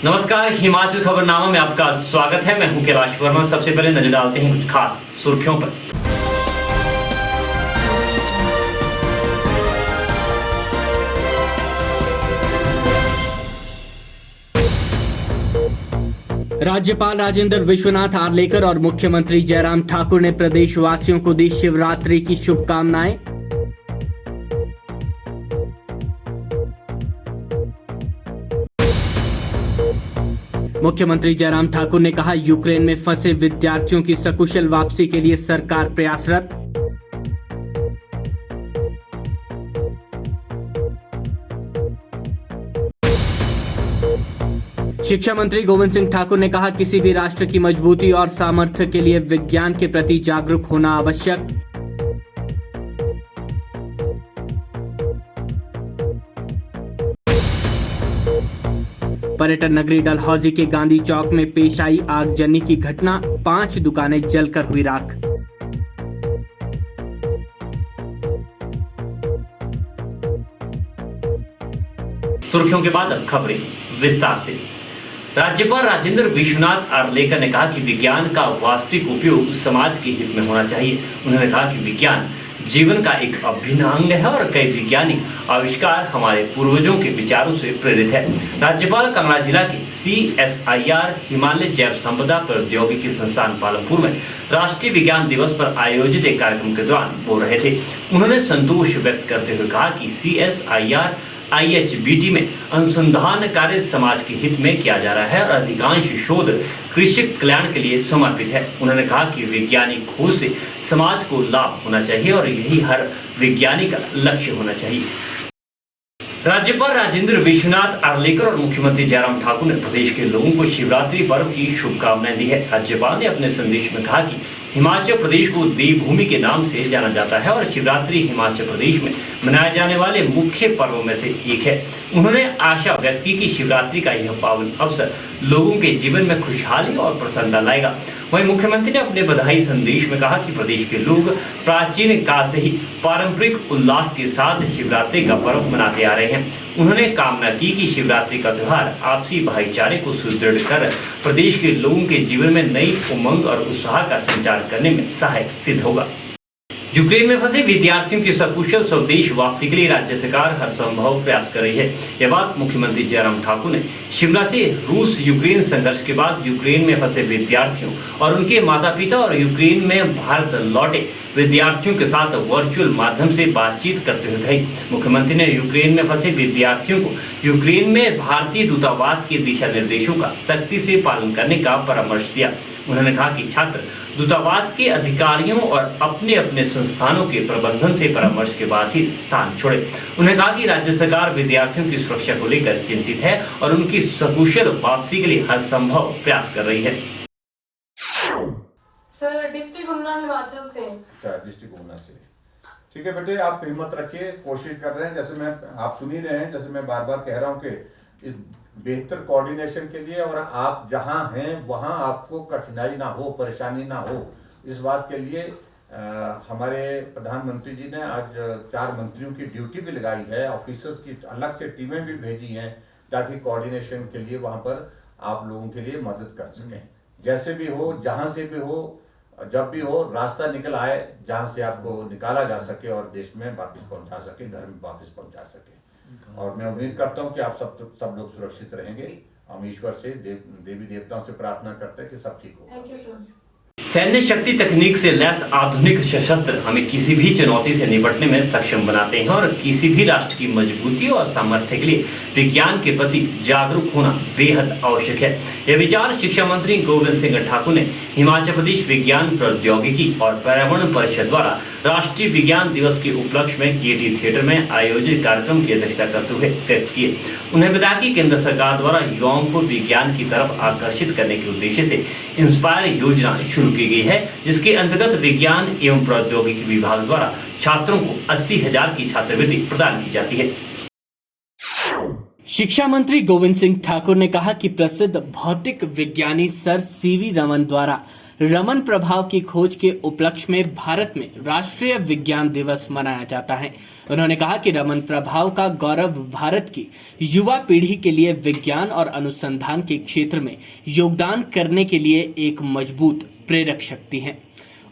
नमस्कार, हिमाचल खबरनामा में आपका स्वागत है। मैं हूं कैलाश वर्मा। सबसे पहले नजर डालते हैं कुछ खास सुर्खियों पर। राज्यपाल राजेंद्र विश्वनाथ आर्लेकर और मुख्यमंत्री जयराम ठाकुर ने प्रदेशवासियों को दी शिवरात्रि की शुभकामनाएं। मुख्यमंत्री जयराम ठाकुर ने कहा, यूक्रेन में फंसे विद्यार्थियों की सकुशल वापसी के लिए सरकार प्रयासरत। शिक्षा मंत्री गोविंद सिंह ठाकुर ने कहा, किसी भी राष्ट्र की मजबूती और सामर्थ्य के लिए विज्ञान के प्रति जागरूक होना आवश्यक। पर्यटन नगरी डलहौजी के गांधी चौक में पेश आई आगजनी की घटना, 5 दुकानें जलकर हुई राख। सुर्खियों के बाद अब खबरें विस्तार से। राज्यपाल राजेंद्र विश्वनाथ आर्लेकर ने कहा कि विज्ञान का वास्तविक उपयोग समाज के हित में होना चाहिए। उन्होंने कहा कि विज्ञान जीवन का एक अभिन्न अंग है और कई वैज्ञानिक आविष्कार हमारे पूर्वजों के विचारों से प्रेरित है। राज्यपाल कांगड़ा जिला के CSIR हिमालय जैव संपदा प्रौद्योगिकी संस्थान पालमपुर में राष्ट्रीय विज्ञान दिवस पर आयोजित एक कार्यक्रम के दौरान बोल रहे थे। उन्होंने संतोष व्यक्त करते हुए कहा कि CSIR IHBT में अनुसंधान कार्य समाज के हित में किया जा रहा है और अधिकांश शोध कृषि कल्याण के लिए समर्पित है। उन्होंने कहा कि वैज्ञानिक खोज से समाज को लाभ होना चाहिए और यही हर वैज्ञानिक का लक्ष्य होना चाहिए। राज्यपाल राजेंद्र विश्वनाथ आर्लेकर और मुख्यमंत्री जयराम ठाकुर ने प्रदेश के लोगों को शिवरात्रि पर्व की शुभकामनाएं दी है। राज्यपाल ने अपने संदेश में कहा कि हिमाचल प्रदेश को देवभूमि के नाम से जाना जाता है और शिवरात्रि हिमाचल प्रदेश में मनाए जाने वाले मुख्य पर्वों में से एक है। उन्होंने आशा व्यक्त की कि शिवरात्रि का यह पावन अवसर लोगों के जीवन में खुशहाली और प्रसन्नता लाएगा। वहीं मुख्यमंत्री ने अपने बधाई संदेश में कहा कि प्रदेश के लोग प्राचीन काल से ही पारंपरिक उल्लास के साथ शिवरात्रि का पर्व मनाते आ रहे हैं। उन्होंने कामना की कि शिवरात्रि का त्योहार आपसी भाईचारे को सुदृढ़ कर प्रदेश के लोगों के जीवन में नई उमंग और उत्साह का संचार करने में सहायक सिद्ध होगा। यूक्रेन में फंसे विद्यार्थियों की सकुशल स्वदेश वापसी के लिए राज्य सरकार हर संभव प्रयास कर रही है। यह बात मुख्यमंत्री जयराम ठाकुर ने शिमला से रूस यूक्रेन संघर्ष के बाद यूक्रेन में फंसे विद्यार्थियों और उनके माता पिता और यूक्रेन में भारत लौटे विद्यार्थियों के साथ वर्चुअल माध्यम से बातचीत करते हुए कही। मुख्यमंत्री ने यूक्रेन में फंसे विद्यार्थियों को यूक्रेन में भारतीय दूतावास के दिशा निर्देशों का सख्ती से पालन करने का परामर्श दिया। उन्होंने कहा कि छात्र दूतावास के अधिकारियों और अपने अपने संस्थानों के प्रबंधन से परामर्श के बाद ही स्थान छोड़े। उन्होंने कहा कि राज्य सरकार विद्यार्थियों की सुरक्षा को लेकर चिंतित है और उनकी सकुशल वापसी के लिए हर संभव प्रयास कर रही है। सर, डिस्ट्रिक्ट ऊना हिमाचल से। अच्छा, डिस्ट्रिक्ट ऊना से। ठीक है बेटे, आप हिम्मत रखिए, कोशिश कर रहे हैं। जैसे आप सुन ही रहे हैं, जैसे मैं बार बार कह रहा हूँ कि बेहतर कोऑर्डिनेशन के लिए और आप जहां हैं वहां आपको कठिनाई ना हो, परेशानी ना हो, इस बात के लिए हमारे प्रधानमंत्री जी ने आज 4 मंत्रियों की ड्यूटी भी लगाई है। ऑफिसर्स की अलग से टीमें भी भेजी हैं ताकि कोऑर्डिनेशन के लिए वहां पर आप लोगों के लिए मदद कर सकें। जैसे भी हो, जहां से भी हो, जब भी हो, रास्ता निकल आए जहां से आपको निकाला जा सके और देश में वापस पहुंचा सके, घर में वापस पहुंचा सके। और मैं उम्मीद करता हूं कि आप सब लोग सुरक्षित रहेंगे। हम ईश्वर से देवी देवताओं से प्रार्थना करते हैं कि सब ठीक हो। Thank you sir. सैन्य शक्ति तकनीक से लैस आधुनिक सशस्त्र हमें किसी भी चुनौती से निपटने में सक्षम बनाते हैं और किसी भी राष्ट्र की मजबूती और सामर्थ्य के लिए विज्ञान के प्रति जागरूक होना बेहद आवश्यक है। यह विचार शिक्षा मंत्री गोविंद सिंह ठाकुर ने हिमाचल प्रदेश विज्ञान प्रौद्योगिकी और पर्यावरण परिषद द्वारा राष्ट्रीय विज्ञान दिवस के उपलक्ष्य में गेयटी थिएटर में आयोजित कार्यक्रम की अध्यक्षता करते हुए व्यक्त किए। उन्हें बताया कि केंद्र सरकार द्वारा युवाओं को विज्ञान की तरफ आकर्षित करने के उद्देश्य से इंस्पायर योजना शुरू की गई है, जिसके अंतर्गत विज्ञान एवं प्रौद्योगिकी विभाग द्वारा छात्रों को 80,000 की छात्रवृत्ति प्रदान की जाती है। शिक्षा मंत्री गोविंद सिंह ठाकुर ने कहा कि प्रसिद्ध भौतिक विज्ञानी सर CV रमन द्वारा रमन प्रभाव की खोज के उपलक्ष्य में भारत में राष्ट्रीय विज्ञान दिवस मनाया जाता है। उन्होंने कहा कि रमन प्रभाव का गौरव भारत की युवा पीढ़ी के लिए विज्ञान और अनुसंधान के क्षेत्र में योगदान करने के लिए एक मजबूत प्रेरक शक्ति है।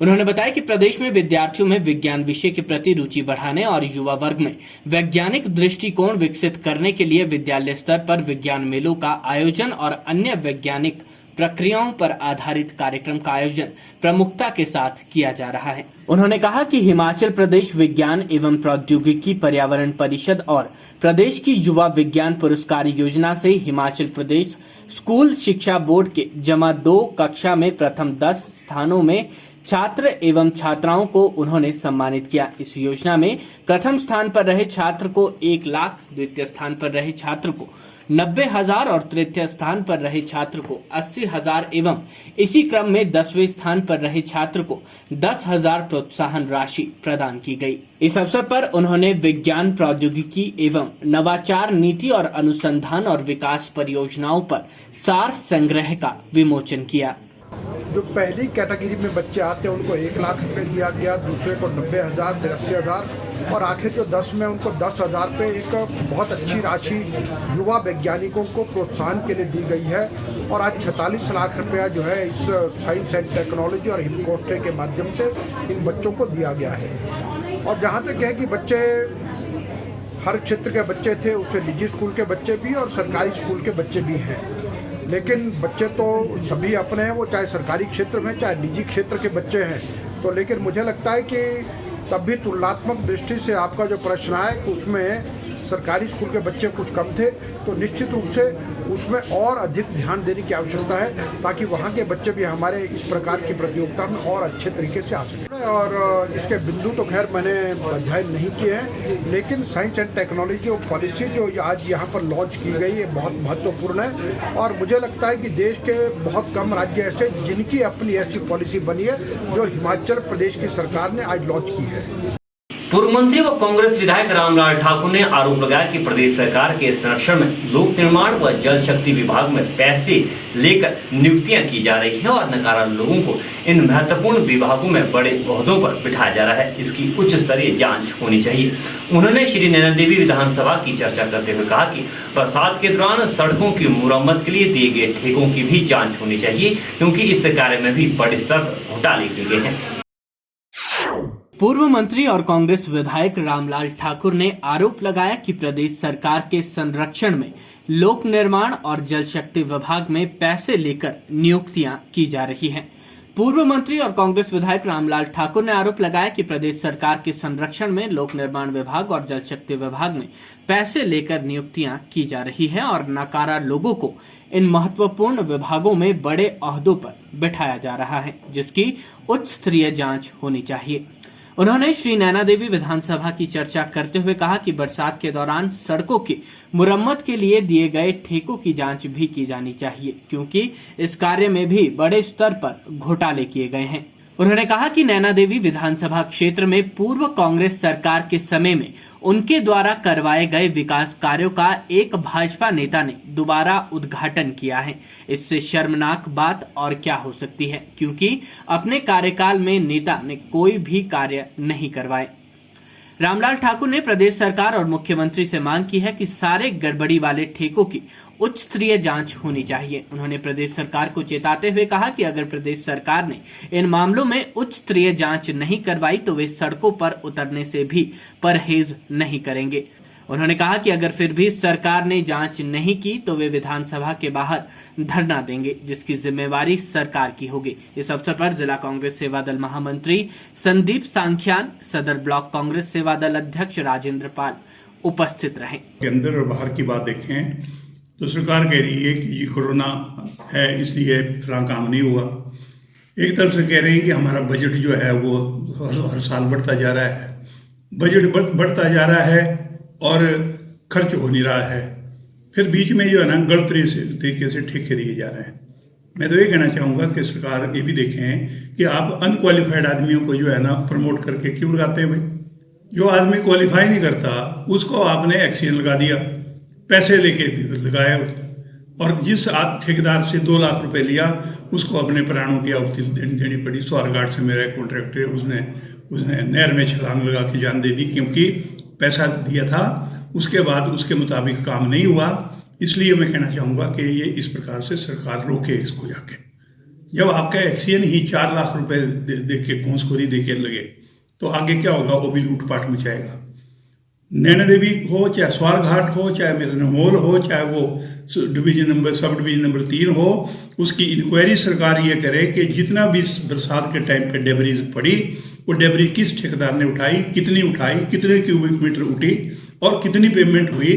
उन्होंने बताया कि प्रदेश में विद्यार्थियों में विज्ञान विषय के प्रति रुचि बढ़ाने और युवा वर्ग में वैज्ञानिक दृष्टिकोण विकसित करने के लिए विद्यालय स्तर पर विज्ञान मेलों का आयोजन और अन्य वैज्ञानिक प्रक्रियाओं पर आधारित कार्यक्रम का आयोजन प्रमुखता के साथ किया जा रहा है। उन्होंने कहा कि हिमाचल प्रदेश विज्ञान एवं प्रौद्योगिकी पर्यावरण परिषद और प्रदेश की युवा विज्ञान पुरस्कार योजना से हिमाचल प्रदेश स्कूल शिक्षा बोर्ड के जमा 2 कक्षा में प्रथम 10 स्थानों में छात्र एवं छात्राओं को उन्होंने सम्मानित किया। इस योजना में प्रथम स्थान पर रहे छात्र को 1 लाख, द्वितीय स्थान पर रहे छात्र को 90,000 और तृतीय स्थान पर रहे छात्र को 80,000 एवं इसी क्रम में 10वें स्थान पर रहे छात्र को 10,000 प्रोत्साहन राशि प्रदान की गई। इस अवसर पर उन्होंने विज्ञान प्रौद्योगिकी एवं नवाचार नीति और अनुसंधान और विकास परियोजनाओं पर सार संग्रह का विमोचन किया। जो पहली कैटेगरी में बच्चे आते हैं उनको 1 लाख रुपए दिया गया, दूसरे को 90,000, फिर 80,000 और आखिर जो 10 में उनको 10,000 पे एक बहुत अच्छी राशि युवा वैज्ञानिकों को प्रोत्साहन के लिए दी गई है। और आज 46 लाख रुपया जो है इस साइंस एंड टेक्नोलॉजी और हिमकोस्टे के माध्यम से इन बच्चों को दिया गया है। और जहाँ तक है कि बच्चे हर क्षेत्र के बच्चे थे, उसमें निजी स्कूल के बच्चे भी और सरकारी स्कूल के बच्चे भी हैं, लेकिन बच्चे तो सभी अपने हैं, वो चाहे सरकारी क्षेत्र में चाहे निजी क्षेत्र के बच्चे हैं। तो लेकिन मुझे लगता है कि तब भी तुलनात्मक दृष्टि से आपका जो प्रश्न है कि उसमें सरकारी स्कूल के बच्चे कुछ कम थे, तो निश्चित रूप से उसमें और अधिक ध्यान देने की आवश्यकता है ताकि वहाँ के बच्चे भी हमारे इस प्रकार की प्रतियोगिता में और अच्छे तरीके से आ सकें। और इसके बिंदु तो खैर मैंने अध्ययन नहीं किए हैं, लेकिन साइंस एंड टेक्नोलॉजी और पॉलिसी जो आज यहाँ पर लॉन्च की गई है बहुत महत्वपूर्ण है। और मुझे लगता है कि देश के बहुत कम राज्य ऐसे जिनकी अपनी ऐसी पॉलिसी बनी है जो हिमाचल प्रदेश की सरकार ने आज लॉन्च की है। पूर्व मंत्री व कांग्रेस विधायक रामलाल ठाकुर ने आरोप लगाया कि प्रदेश सरकार के संरक्षण में लोक निर्माण व जल शक्ति विभाग में पैसे लेकर नियुक्तियां की जा रही है और नकारा लोगों को इन महत्वपूर्ण विभागों में बड़े ओहदों पर बिठाया जा रहा है। इसकी उच्च स्तरीय जांच होनी चाहिए। उन्होंने श्री नैना देवी विधानसभा की चर्चा करते हुए कहा कि बरसात के दौरान सड़कों की मुरम्मत के लिए दिए गए ठेकों की भी जाँच होनी चाहिए, क्योंकि इस कार्य में भी बड़े स्तर पर घोटाले किए गए हैं। पूर्व मंत्री और कांग्रेस विधायक रामलाल ठाकुर ने आरोप लगाया कि प्रदेश सरकार के संरक्षण में लोक निर्माण और जल शक्ति विभाग में पैसे लेकर नियुक्तियां की जा रही हैं। पूर्व मंत्री और कांग्रेस विधायक रामलाल ठाकुर ने आरोप लगाया कि प्रदेश सरकार के संरक्षण में लोक निर्माण विभाग और जल शक्ति विभाग में पैसे लेकर नियुक्तियां की जा रही हैं और नकारा लोगों को इन महत्वपूर्ण विभागों में बड़े ओहदों पर बिठाया जा रहा है, जिसकी उच्च स्तरीय जांच होनी चाहिए। उन्होंने श्री नैना देवी विधानसभा की चर्चा करते हुए कहा कि बरसात के दौरान सड़कों की मुरम्मत के लिए दिए गए ठेकों की जांच भी की जानी चाहिए, क्योंकि इस कार्य में भी बड़े स्तर पर घोटाले किए गए हैं। उन्होंने कहा कि नैना देवी विधानसभा क्षेत्र में पूर्व कांग्रेस सरकार के समय में उनके द्वारा करवाए गए विकास कार्यों का एक भाजपा नेता ने दोबारा उद्घाटन किया है। इससे शर्मनाक बात और क्या हो सकती है, क्योंकि अपने कार्यकाल में नेता ने कोई भी कार्य नहीं करवाए। रामलाल ठाकुर ने प्रदेश सरकार और मुख्यमंत्री से मांग की है कि सारे गड़बड़ी वाले ठेकों की उच्च स्तरीय जांच होनी चाहिए। उन्होंने प्रदेश सरकार को चेताते हुए कहा कि अगर प्रदेश सरकार ने इन मामलों में उच्च स्तरीय जांच नहीं करवाई तो वे सड़कों पर उतरने से भी परहेज नहीं करेंगे। उन्होंने कहा कि अगर फिर भी सरकार ने जांच नहीं की तो वे विधानसभा के बाहर धरना देंगे, जिसकी जिम्मेवारी सरकार की होगी। इस अवसर पर जिला कांग्रेस सेवा दल महामंत्री संदीप सांख्यान, सदर ब्लॉक कांग्रेस सेवा दल अध्यक्ष राजेंद्र पाल उपस्थित रहे। अंदर और बाहर की बात देखें तो सरकार कह रही है कि ये कोरोना है इसलिए फलां काम नहीं हुआ। एक तरफ से कह रहे हैं कि हमारा बजट जो है वो हर साल बढ़ता जा रहा है, बजट बढ़ता जा रहा है और खर्च हो नहीं रहा है। फिर बीच में जो है ना गलत तरीके से ठेके दिए जा रहे हैं। मैं तो ये कहना चाहूँगा कि सरकार ये भी देखें कि आप अनक्वालिफाइड आदमियों को जो है ना प्रमोट करके क्यों लगाते हैं भाई। जो आदमी क्वालिफाई नहीं करता उसको आपने एक्सीडेंट लगा दिया, पैसे लेके लगाया और जिस ठेकेदार से 2 लाख रुपए लिया उसको अपने प्राणों की आहुति देनी पड़ी। स्वारघाट से मेरा एक कॉन्ट्रैक्टर है, उसने नहर में छलांग लगा के जान दे दी, क्योंकि पैसा दिया था, उसके बाद उसके मुताबिक काम नहीं हुआ। इसलिए मैं कहना चाहूँगा कि ये इस प्रकार से सरकार रोके इसको जाके। जब आपका एक्सीएन ही 4 लाख रुपए दे के घूसखोरी दे के लगे तो आगे क्या होगा, वो भी लूटपाट मचाएगा। नैना देवी हो, चाहे स्वारघाट हो, चाहे मिलनमोल हो, चाहे वो सब डिवीजन नंबर 3 हो, उसकी इंक्वायरी सरकार ये करे कि जितना भी बरसात के टाइम पे डेबरीज पड़ी, वो डेबरी किस ठेकेदार ने उठाई, कितने क्यूबिक मीटर उठी और कितनी पेमेंट हुई।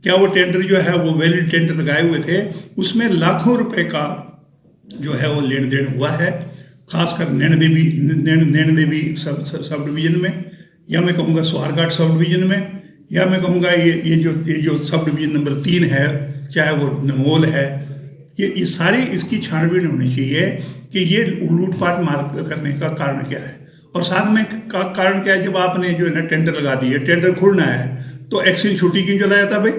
क्या वो टेंडर जो है वो वैलिड टेंडर लगाए हुए थे, उसमें लाखों रुपए का जो है वो लेन देन हुआ है, खासकर नैना देवी सब डिवीजन में, या मैं कहूँगा स्वारघाट सब डिवीजन में, या मैं कहूँगा ये जो सब डिवीजन नंबर 3 है, चाहे वो नमोल है, ये सारी इसकी छानबीन होनी चाहिए कि ये लूटपाट मार करने का कारण क्या है। और साथ में कारण क्या है, जब आपने जो है ना टेंडर लगा दिए, टेंडर खुलना है तो एक्सीन छुट्टी क्यों चलाया था भाई?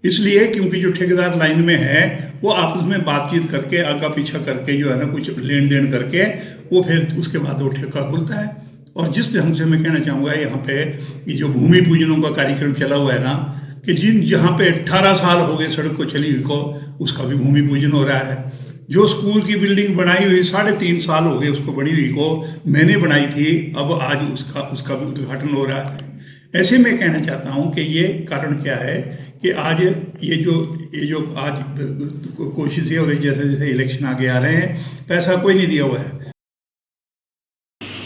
इसलिए क्योंकि जो ठेकेदार लाइन में है वो आपस में बातचीत करके, आगा पीछा करके जो है ना कुछ लेन देन करके वो फिर उसके बाद वो ठेका खुलता है। और जिस ढंग से मैं कहना चाहूँगा, यहाँ पे ये जो भूमि पूजनों का कार्यक्रम चला हुआ है ना, कि जहाँ पे 18 साल हो गए सड़क को चली हुई को, उसका भी भूमि पूजन हो रहा है। जो स्कूल की बिल्डिंग बनाई हुई 3.5 साल हो गए उसको बनी हुई को, मैंने बनाई थी, अब आज उसका भी उद्घाटन हो रहा है। ऐसे में कहना चाहता हूँ कि ये कारण क्या है कि आज ये जो आज कोशिशें हो रही, जैसे जैसे इलेक्शन आगे आ रहे हैं, पैसा कोई नहीं दिया हुआ है।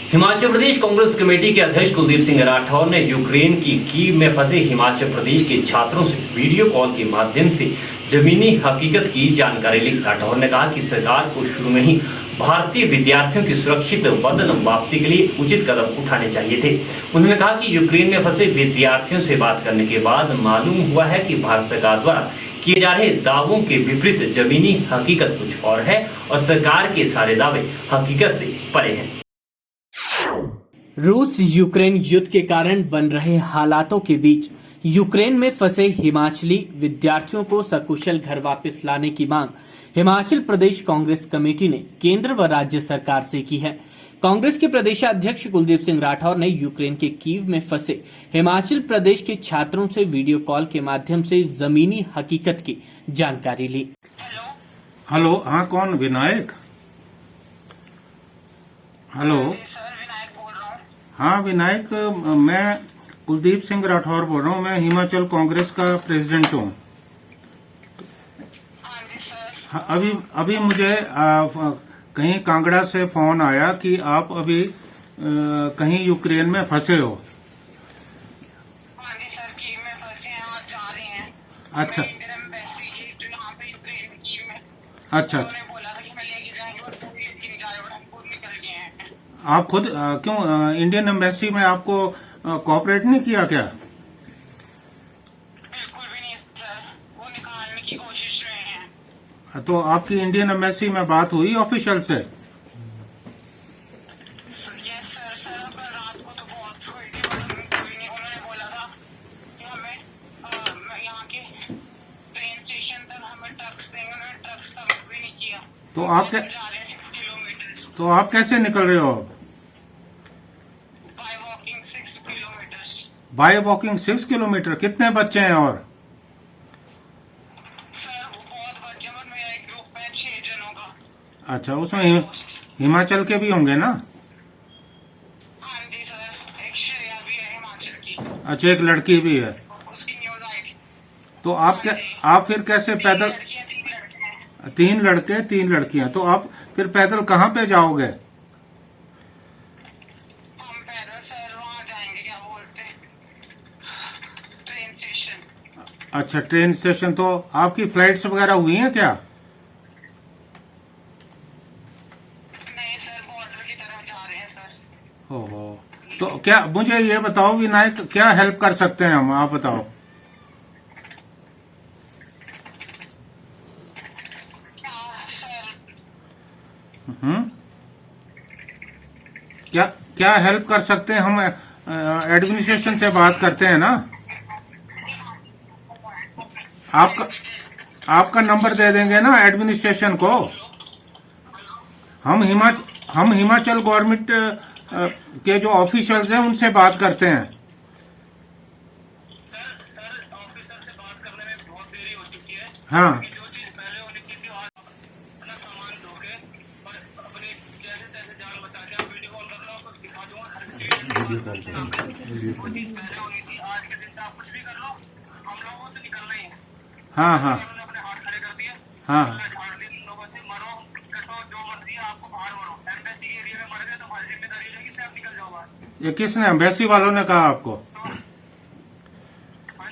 हिमाचल प्रदेश कांग्रेस कमेटी के अध्यक्ष कुलदीप सिंह राठौर ने यूक्रेन की कीव में फंसे हिमाचल प्रदेश के छात्रों से वीडियो कॉल के माध्यम से जमीनी हकीकत की जानकारी ली। राठौर ने कहा कि सरकार को शुरू में ही भारतीय विद्यार्थियों की सुरक्षित वतन वापसी के लिए उचित कदम उठाने चाहिए थे। उन्होंने कहा कि यूक्रेन में फंसे विद्यार्थियों से बात करने के बाद मालूम हुआ है कि भारत सरकार द्वारा किए जा रहे दावों के विपरीत जमीनी हकीकत कुछ और है और सरकार के सारे दावे हकीकत से परे हैं। रूस यूक्रेन युद्ध के कारण बन रहे हालातों के बीच यूक्रेन में फंसे हिमाचली विद्यार्थियों को सकुशल घर वापस लाने की मांग हिमाचल प्रदेश कांग्रेस कमेटी ने केंद्र व राज्य सरकार से की है। कांग्रेस के प्रदेशाध्यक्ष कुलदीप सिंह राठौर ने यूक्रेन के कीव में फंसे हिमाचल प्रदेश के छात्रों से वीडियो कॉल के माध्यम से जमीनी हकीकत की जानकारी ली। हेलो, हाँ, कौन? विनायक? हेलो, हाँ विनायक, मैं कुलदीप सिंह राठौर बोल रहा हूँ। मैं हिमाचल कांग्रेस का प्रेसिडेंट हूँ। अभी मुझे कहीं कांगड़ा से फोन आया कि आप अभी कहीं यूक्रेन में फंसे हो। हाँ जी सर, कीव में फंसे हैं और जा रहे हैं। अच्छा, इंडियन एम्बेसी जो यहाँ पे यूक्रेन कीव में, अच्छा, उन्होंने बोला था कि मैं लेके जाएंगे और पूरी लेके जा रहे हैं और हम खुद निकल गए हैं। आप खुद क्यों इंडियन एम्बेसी में आपको कोऑपरेट नहीं किया क्या? बिल्कुल भी नहीं सर, वो निकालने की कोशिश में हैं। तो आपकी इंडियन एम्बेसी में बात हुई ऑफिशियल से? यस सर, कल रात को तो बहुत हुई थी, कोई नहीं। उन्होंने बोला था कि हमें यहाँ के ट्रेन स्टेशन तक हमें ट्रक्स देंगे, उन्होंने ट्रक्स तक भी नहीं किया। तो आप जा रहे हैं 6 किलोमीटर। तो आप कैसे निकल रहे हो? By walking 6 kilometre. By walking 6 kilometre. कितने बच्चे हैं? और सर वो बहुत बच्चे, मेरा एक ग्रुप है 6 जनों का। अच्छा, उसमें हिमाचल के भी होंगे ना? हाँ जी सर, एक श्रेया भी है हिमाचल की, अच्छा, एक लड़की भी है। उसकी न्यूज आई थी। तो आप फिर कैसे पैदल? 3 लड़के हैं। 3 लड़के 3 लड़कियां। तो आप फिर पैदल कहाँ पे जाओगे? हम पैदल सर वहाँ जाएंगे, क्या बोलते हैं, ट्रेन स्टेशन। अच्छा, ट्रेन स्टेशन। तो आपकी फ्लाइट्स वगैरह हुई हैं क्या? नहीं सर, बॉर्डर की तरफ जा रहे हैं सर। ओहो। तो क्या, मुझे ये बताओ विनायक, क्या हेल्प कर सकते हैं हम? आप बताओ। सर क्या हेल्प कर सकते हैं हम? एडमिनिस्ट्रेशन से बात करते हैं ना? आपका नंबर दे देंगे ना एडमिनिस्ट्रेशन को। हम हिमाचल गवर्नमेंट के जो ऑफिशियल्स हैं उनसे बात करते हैं। सर ऑफिसर से बात करने में बहुत देरी हो चुकी है। हाँ जो चीज पहले होनी चाहिए आज अपना सामान ढोके और अपनी जैसे तैसे जान बचा के आप वीडियो कॉल कर लो, आपको दिखा दूंगा हर चीज। वो चीज पहले होनी थी। आज के दिन आप कुछ भी कर लो, हम लोगों से निकलना ही है। हाँ हाँ उन्होंने अपने हाथ खड़े कर दिए। हाँ झाड़ ली लोगों से, मरो कटो जो मर्जी है, आपको बाहर मरो। एम्बेसी एरिया में मर गए तो हमारी जिम्मेदारी रहेगी से आप निकल जाओ बाहर। ये किसने, एम्बेसी वालों ने कहा आपको? हाँ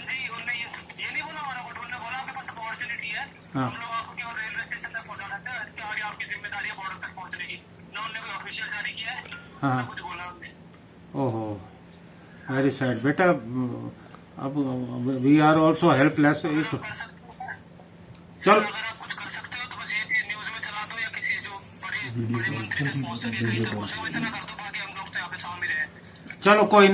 जी, उन्होंने ये नहीं बोला हमारा, बट उन्होंने बोला आपके पास अपॉर्चुनिटी है, हाँ। हम लोग आपको केवल रेलवे स्टेशन तक पहुंचा सकते हैं, इसके आगे आपकी जिम्मेदारी है बॉर्डर तक पहुंचने की। ना उन्होंने कोई ऑफिशियल जारी किया है, हाँ। ना कुछ बोला उन्होंने। ओहो, वेरी सैड बेटा। अब वी आर ऑल्सो हेल्पलेस इस। कर सकते हो सर। चल अगर आप कुछ कर सकते हो तो बस ये न्यूज में चला दो या किसी जो बड़े मंत्री तक पहुंच सके, कहीं तक पहुंच सके, इतना कर दो, बाकी हम लोग तो यहाँ पे सामने रहे। चलो कोई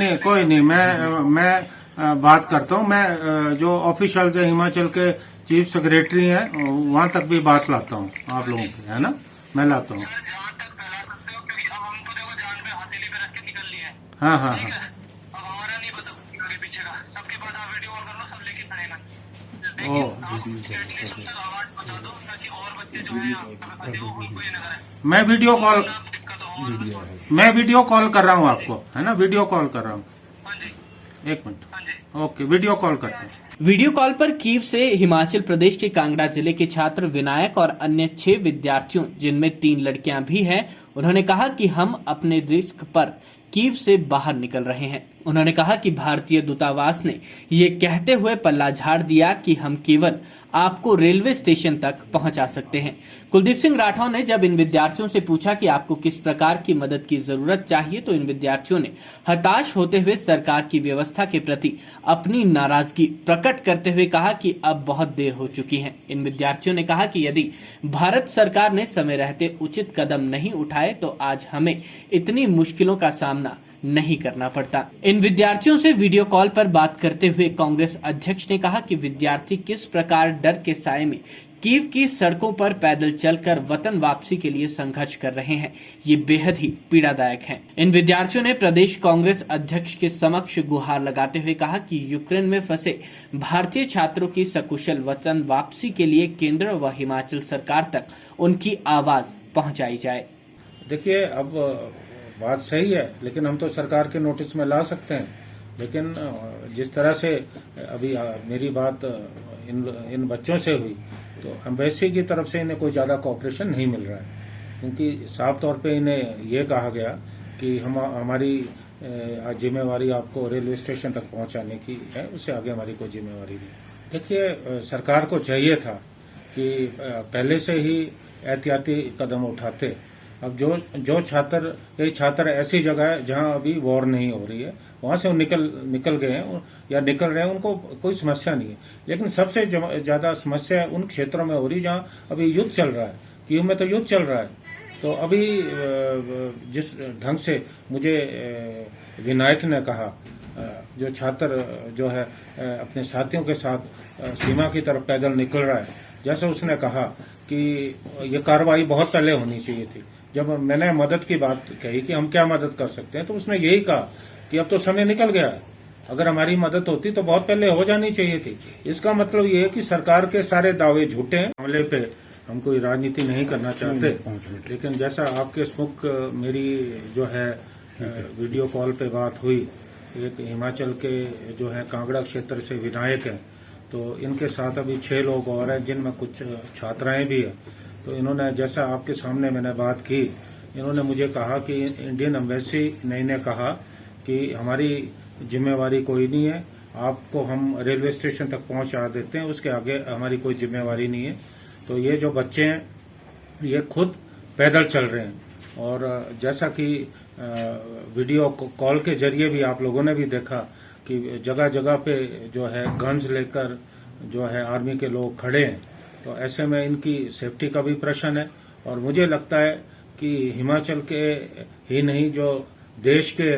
नहीं, मैं बात करता हूँ। मैं जो ऑफिशियल है हिमाचल के चीफ सेक्रेटरी हैं वहां तक भी बात लाता हूँ आप लोगों की, है ना? मैं लाता हूँ। सर जहाँ तक फैला सकते हो, क्योंकि अब हमको देखो जान पे हथेली पे रख के निकल लिए हैं। हाँ हाँ ठीक हाँ है, अब हमारा नहीं पता आगे पीछे का। सबके पास आप वीडियो कॉल कर लो, सब लेके खड़े ना। ओ। लेकिन आप एटलीस्ट उन तक आवाज पहुंचा दो ताकि और बच्चे जो है यहाँ पे फंसे हो उनको ये न करें। मैं वीडियो कॉल दिक्कत हो और कर रहा हूँ आपको, है ना? वीडियो कॉल कर रहा हूँ। हाँ जी, 1 मिनट। हाँ जी। ओके, वीडियो कॉल करते हैं। वीडियो कॉल पर कीव से हिमाचल प्रदेश के कांगड़ा जिले के छात्र विनायक और अन्य 6 विद्यार्थियों जिनमें 3 लड़कियां भी हैं, उन्होंने कहा कि हम अपने रिस्क पर कीव से बाहर निकल रहे हैं। उन्होंने कहा कि भारतीय दूतावास ने ये कहते हुए पल्ला झाड़ दिया कि हम केवल आपको रेलवे स्टेशन तक पहुंचा सकते हैं। कुलदीप सिंह राठौर ने जब इन विद्यार्थियों से पूछा कि आपको किस प्रकार की मदद की जरूरत चाहिए, तो इन विद्यार्थियों ने हताश होते हुए सरकार की व्यवस्था के प्रति अपनी नाराजगी प्रकट करते हुए कहा कि अब बहुत देर हो चुकी है। इन विद्यार्थियों ने कहा कि यदि भारत सरकार ने समय रहते उचित कदम नहीं उठाए तो आज हमें इतनी मुश्किलों का सामना नहीं करना पड़ता। इन विद्यार्थियों से वीडियो कॉल पर बात करते हुए कांग्रेस अध्यक्ष ने कहा कि विद्यार्थी किस प्रकार डर के साए में कीव की सड़कों पर पैदल चलकर वतन वापसी के लिए संघर्ष कर रहे हैं, ये बेहद ही पीड़ादायक है। इन विद्यार्थियों ने प्रदेश कांग्रेस अध्यक्ष के समक्ष गुहार लगाते हुए कहा कि यूक्रेन में फंसे भारतीय छात्रों की सकुशल वतन वापसी के लिए केंद्र व हिमाचल सरकार तक उनकी आवाज पहुंचाई जाए। देखिए, अब बात सही है, लेकिन हम तो सरकार के नोटिस में ला सकते हैं। लेकिन जिस तरह से अभी मेरी बात इन बच्चों से हुई, तो एम्बेसी की तरफ से इन्हें कोई ज़्यादा कोऑपरेशन नहीं मिल रहा है, क्योंकि साफ तौर पे इन्हें ये कहा गया कि हमारी जिम्मेवारी आपको रेलवे स्टेशन तक पहुंचाने की है, उससे आगे हमारी कोई जिम्मेवारी नहीं। देखिए, सरकार को चाहिए था कि पहले से ही एहतियाती कदम उठाते। अब जो छात्र ऐसी जगह है जहां अभी वॉर नहीं हो रही है, वहां से वो निकल गए हैं या निकल रहे हैं, उनको कोई समस्या नहीं है। लेकिन सबसे ज्यादा समस्या उन क्षेत्रों में हो रही जहां अभी युद्ध चल रहा है। कीव में तो युद्ध चल रहा है। तो अभी जिस ढंग से मुझे विनायक ने कहा, जो छात्र जो है अपने साथियों के साथ सीमा की तरफ पैदल निकल रहा है, जैसे उसने कहा कि ये कार्रवाई बहुत पहले होनी चाहिए थी। जब मैंने मदद की बात कही कि हम क्या मदद कर सकते हैं, तो उसने यही कहा कि अब तो समय निकल गया है, अगर हमारी मदद होती तो बहुत पहले हो जानी चाहिए थी। इसका मतलब ये है कि सरकार के सारे दावे झूठे हैं। मामले पे हम कोई राजनीति नहीं करना चाहते, लेकिन जैसा आपके समुख मेरी जो है वीडियो कॉल पे बात हुई, एक हिमाचल के जो है कांगड़ा क्षेत्र से विनायक हैं, तो इनके साथ अभी 6 लोग और हैं, जिनमें कुछ छात्राएं भी हैं। तो इन्होंने, जैसा आपके सामने मैंने बात की, इन्होंने मुझे कहा कि इंडियन एम्बेसी ने इन्हें कहा कि हमारी जिम्मेवारी कोई नहीं है, आपको हम रेलवे स्टेशन तक पहुंचा देते हैं, उसके आगे हमारी कोई जिम्मेवारी नहीं है। तो ये जो बच्चे हैं ये खुद पैदल चल रहे हैं, और जैसा कि वीडियो कॉल के जरिए भी आप लोगों ने भी देखा कि जगह जगह पे जो है गन्स लेकर जो है आर्मी के लोग खड़े हैं। तो ऐसे में इनकी सेफ्टी का भी प्रश्न है, और मुझे लगता है कि हिमाचल के ही नहीं, जो देश के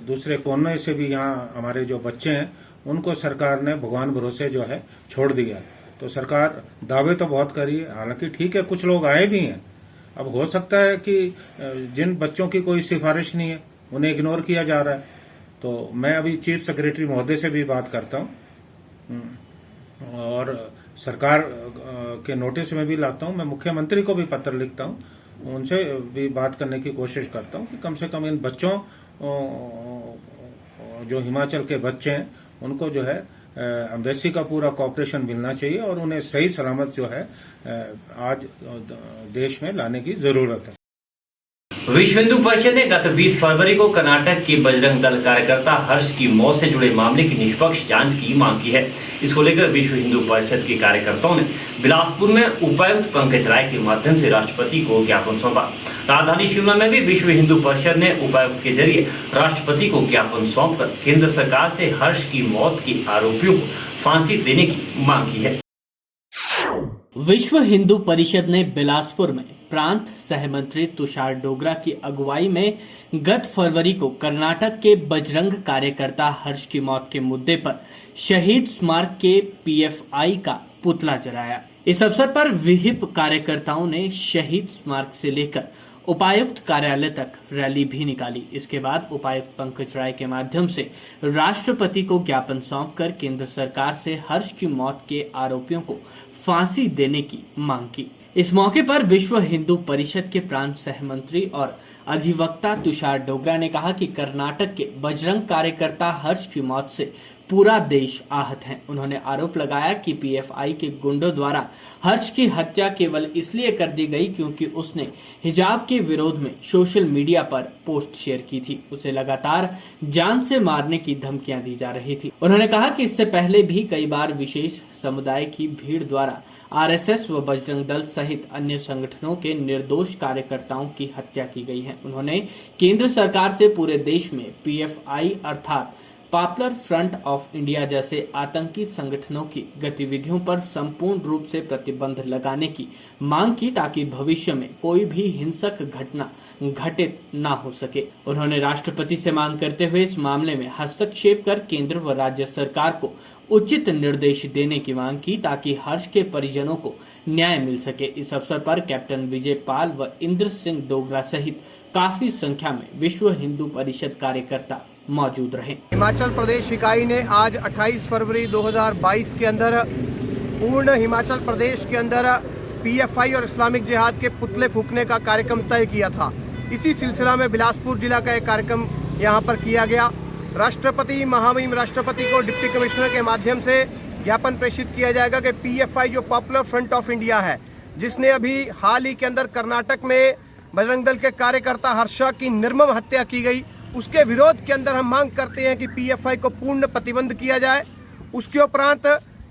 दूसरे कोने से भी यहाँ हमारे जो बच्चे हैं, उनको सरकार ने भगवान भरोसे जो है छोड़ दिया। तो सरकार दावे तो बहुत करी है, हालांकि ठीक है कुछ लोग आए भी हैं। अब हो सकता है कि जिन बच्चों की कोई सिफारिश नहीं है उन्हें इग्नोर किया जा रहा है, तो मैं अभी चीफ सेक्रेटरी महोदय से भी बात करता हूं और सरकार के नोटिस में भी लाता हूं। मैं मुख्यमंत्री को भी पत्र लिखता हूं, उनसे भी बात करने की कोशिश करता हूं कि कम से कम इन बच्चों जो हिमाचल के बच्चे हैं उनको जो है एम्बेसी का पूरा कॉपरेशन मिलना चाहिए और उन्हें सही सलामत जो है आज देश में लाने की जरूरत है। विश्व हिंदू परिषद ने गत 20 फरवरी को कर्नाटक के बजरंग दल कार्यकर्ता हर्ष की मौत से जुड़े मामले की निष्पक्ष जांच की मांग की है। इसको लेकर विश्व हिंदू परिषद के कार्यकर्ताओं ने बिलासपुर में उपायुक्त पंकज राय के माध्यम से राष्ट्रपति को ज्ञापन सौंपा। राजधानी शिमला में भी विश्व हिंदू परिषद ने उपायुक्त के जरिए राष्ट्रपति को ज्ञापन सौंपकर केंद्र सरकार से हर्ष की मौत के आरोपियों को फांसी देने की मांग की है। विश्व हिंदू परिषद ने बिलासपुर में प्रांत सहमंत्री तुषार डोगरा की अगुवाई में गत फरवरी को कर्नाटक के बजरंग कार्यकर्ता हर्ष की मौत के मुद्दे पर शहीद स्मारक के पीएफआई का पुतला जलाया। इस अवसर पर विहिप कार्यकर्ताओं ने शहीद स्मारक से लेकर उपायुक्त कार्यालय तक रैली भी निकाली। इसके बाद उपायुक्त पंकज राय के माध्यम से राष्ट्रपति को ज्ञापन सौंपकर केंद्र सरकार से हर्ष की मौत के आरोपियों को फांसी देने की मांग की। इस मौके पर विश्व हिंदू परिषद के प्रांत सहमंत्री और अधिवक्ता तुषार डोगरा ने कहा कि कर्नाटक के बजरंग कार्यकर्ता हर्ष की मौत से पूरा देश आहत है। उन्होंने आरोप लगाया कि पीएफआई के गुंडों द्वारा हर्ष की हत्या केवल इसलिए कर दी गई क्योंकि उसने हिजाब के विरोध में सोशल मीडिया पर पोस्ट शेयर की थी। उसे लगातार जान से मारने की धमकियां दी जा रही थी। उन्होंने कहा कि इससे पहले भी कई बार विशेष समुदाय की भीड़ द्वारा आरएसएस व बजरंग दल सहित अन्य संगठनों के निर्दोष कार्यकर्ताओं की हत्या की गई है। उन्होंने केंद्र सरकार से पूरे देश में पीएफआई अर्थात पॉपुलर फ्रंट ऑफ इंडिया जैसे आतंकी संगठनों की गतिविधियों पर संपूर्ण रूप से प्रतिबंध लगाने की मांग की ताकि भविष्य में कोई भी हिंसक घटना घटित न हो सके। उन्होंने राष्ट्रपति से मांग करते हुए इस मामले में हस्तक्षेप कर केंद्र व राज्य सरकार को उचित निर्देश देने की मांग की ताकि हर्ष के परिजनों को न्याय मिल सके। इस अवसर पर कैप्टन विजय पाल व इंद्र सिंह डोगरा सहित काफी संख्या में विश्व हिंदू परिषद कार्यकर्ता मौजूद रहे। हिमाचल प्रदेश इकाई ने आज 28 फरवरी 2022 के अंदर पूर्ण हिमाचल प्रदेश के अंदर पीएफआई और इस्लामिक जिहाद के पुतले फूंकने का कार्यक्रम तय किया था। इसी सिलसिला में बिलासपुर जिला का एक कार्यक्रम यहाँ पर किया गया। राष्ट्रपति महामहिम राष्ट्रपति को डिप्टी कमिश्नर के माध्यम से ज्ञापन प्रेषित किया जाएगा कि पीएफआई जो पॉपुलर फ्रंट ऑफ इंडिया है, जिसने अभी हाल ही के अंदर कर्नाटक में बजरंग दल के कार्यकर्ता हर्षा की निर्मम हत्या की गई, उसके विरोध के अंदर हम मांग करते हैं कि पीएफआई को पूर्ण प्रतिबंध किया जाए। उसके उपरांत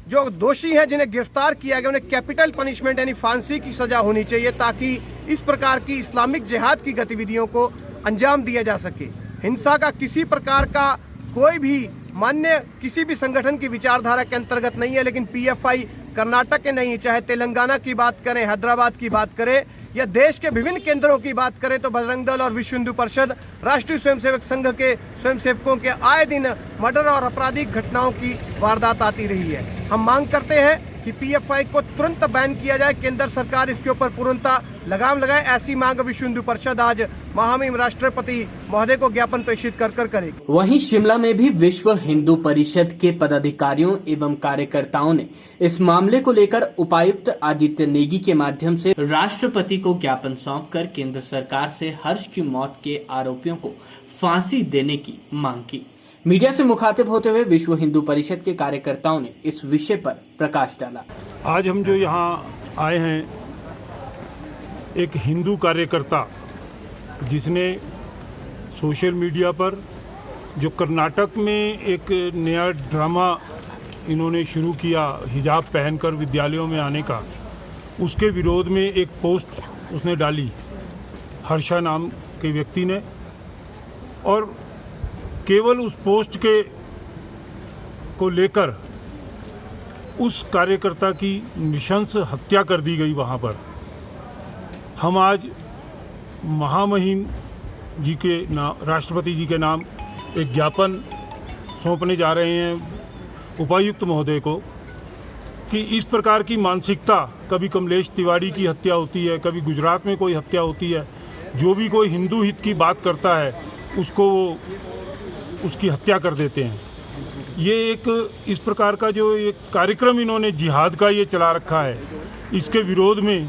जो दोषी हैं जिन्हें गिरफ्तार किया गया उन्हें कैपिटल पनिशमेंट यानी फांसी की सजा होनी चाहिए ताकि इस प्रकार की इस्लामिक जिहाद की गतिविधियों को अंजाम दिया जा सके। हिंसा का किसी प्रकार का कोई भी मान्य किसी भी संगठन की विचारधारा के अंतर्गत नहीं है, लेकिन पीएफआई कर्नाटक के नहीं, चाहे तेलंगाना की बात करें, हैदराबाद की बात करें या देश के विभिन्न केंद्रों की बात करें तो बजरंग दल और विश्व हिंदू परिषद राष्ट्रीय स्वयंसेवक संघ के स्वयंसेवकों के आए दिन मर्डर और आपराधिक घटनाओं की वारदात आती रही है। हम मांग करते हैं कि पीएफआई को तुरंत बैन किया जाए, केंद्र सरकार इसके ऊपर पूर्णतः लगाम लगाए। ऐसी मांग विश्व हिंदू परिषद आज महामहिम राष्ट्रपति महोदय को ज्ञापन प्रेषित कर करेगी। वहीं शिमला में भी विश्व हिंदू परिषद के पदाधिकारियों एवं कार्यकर्ताओं ने इस मामले को लेकर उपायुक्त आदित्य नेगी के माध्यम से राष्ट्रपति को ज्ञापन सौंपकर केंद्र सरकार से हर्ष की मौत के आरोपियों को फांसी देने की मांग की। मीडिया से मुखातिब होते हुए विश्व हिंदू परिषद के कार्यकर्ताओं ने इस विषय पर प्रकाश डाला। आज हम जो यहाँ आए हैं, एक हिंदू कार्यकर्ता जिसने सोशल मीडिया पर जो कर्नाटक में एक नया ड्रामा इन्होंने शुरू किया हिजाब पहनकर विद्यालयों में आने का, उसके विरोध में एक पोस्ट उसने डाली हर्षा नाम के व्यक्ति ने, और केवल उस पोस्ट के को लेकर उस कार्यकर्ता की नृशंस हत्या कर दी गई वहाँ पर। हम आज महामहिम जी के नाम, राष्ट्रपति जी के नाम एक ज्ञापन सौंपने जा रहे हैं उपायुक्त महोदय को, कि इस प्रकार की मानसिकता, कभी कमलेश तिवारी की हत्या होती है, कभी गुजरात में कोई हत्या होती है, जो भी कोई हिंदू हित की बात करता है उसको उसकी हत्या कर देते हैं। ये एक इस प्रकार का जो एक कार्यक्रम इन्होंने जिहाद का ये चला रखा है, इसके विरोध में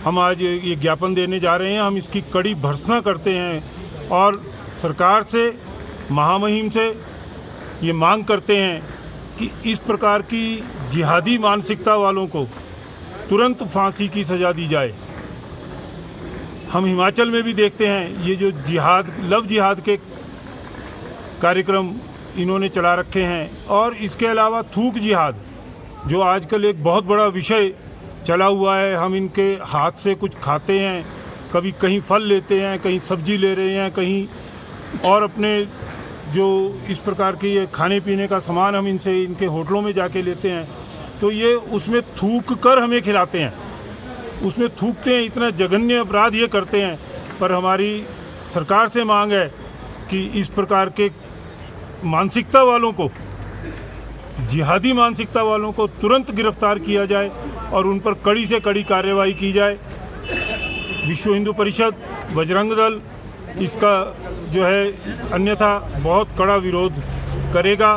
हम आज ये ज्ञापन देने जा रहे हैं। हम इसकी कड़ी भर्त्सना करते हैं और सरकार से, महामहिम से ये मांग करते हैं कि इस प्रकार की जिहादी मानसिकता वालों को तुरंत फांसी की सज़ा दी जाए। हम हिमाचल में भी देखते हैं ये जो जिहाद, लव जिहाद के कार्यक्रम इन्होंने चला रखे हैं, और इसके अलावा थूक जिहाद जो आजकल एक बहुत बड़ा विषय चला हुआ है। हम इनके हाथ से कुछ खाते हैं, कभी कहीं फल लेते हैं, कहीं सब्जी ले रहे हैं, कहीं और अपने जो इस प्रकार के ये खाने पीने का सामान हम इनसे इनके होटलों में जाके लेते हैं, तो ये उसमें थूक कर हमें खिलाते हैं, उसमें थूकते हैं। इतना जघन्य अपराध ये करते हैं। पर हमारी सरकार से मांग है कि इस प्रकार के मानसिकता वालों को, जिहादी मानसिकता वालों को तुरंत गिरफ्तार किया जाए और उन पर कड़ी से कड़ी कार्रवाई की जाए। विश्व हिंदू परिषद, बजरंग दल इसका जो है अन्यथा बहुत कड़ा विरोध करेगा।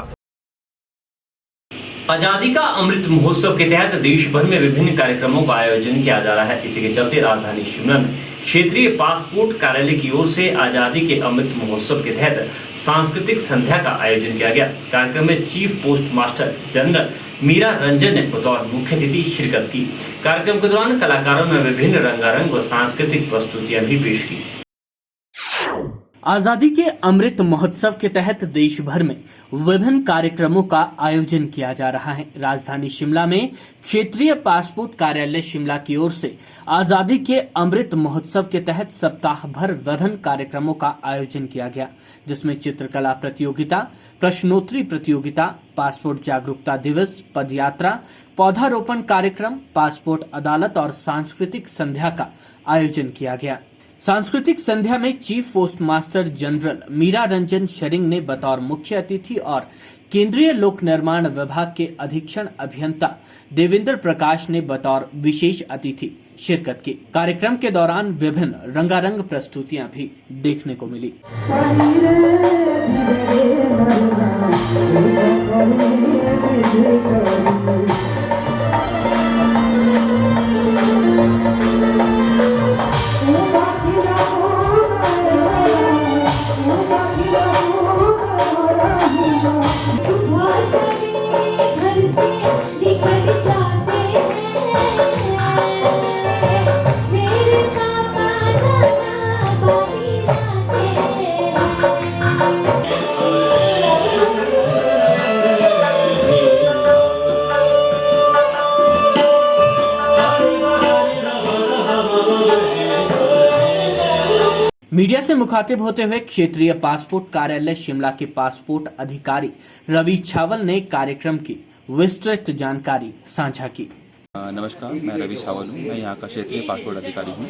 आजादी का अमृत महोत्सव के तहत देश भर में विभिन्न कार्यक्रमों का आयोजन किया जा रहा है। इसी के चलते राजधानी शिमला में क्षेत्रीय पासपोर्ट कार्यालय की ओर से आजादी के अमृत महोत्सव के तहत सांस्कृतिक संध्या का आयोजन किया गया। कार्यक्रम में chief post master general Meera Ranjan ने बतौर मुख्य अतिथि शिरकत की। कार्यक्रम के दौरान कलाकारों ने विभिन्न रंगारंग और सांस्कृतिक प्रस्तुतियां भी पेश की। आजादी के अमृत महोत्सव के तहत देश भर में विभिन्न कार्यक्रमों का आयोजन किया जा रहा है। राजधानी शिमला में क्षेत्रीय पासपोर्ट कार्यालय शिमला की ओर से आजादी के अमृत महोत्सव के तहत सप्ताह भर विभिन्न कार्यक्रमों का आयोजन किया गया, जिसमें चित्रकला प्रतियोगिता, प्रश्नोत्तरी प्रतियोगिता, पासपोर्ट जागरूकता दिवस, पदयात्रा, पौधारोपण कार्यक्रम, पासपोर्ट अदालत और सांस्कृतिक संध्या का आयोजन किया गया। सांस्कृतिक संध्या में chief post master general Meera Ranjan Tshering ने बतौर मुख्य अतिथि और केंद्रीय लोक निर्माण विभाग के अधीक्षण अभियंता देवेंद्र प्रकाश ने बतौर विशेष अतिथि शिरकत की। कार्यक्रम के दौरान विभिन्न रंगारंग प्रस्तुतियां भी देखने को मिली। मीडिया से मुखातिब होते हुए क्षेत्रीय पासपोर्ट कार्यालय शिमला के पासपोर्ट अधिकारी रवि छावल ने कार्यक्रम की विस्तृत जानकारी साझा की। नमस्कार, मैं रवि छावल हूँ। मैं यहाँ का क्षेत्रीय पासपोर्ट अधिकारी हूँ।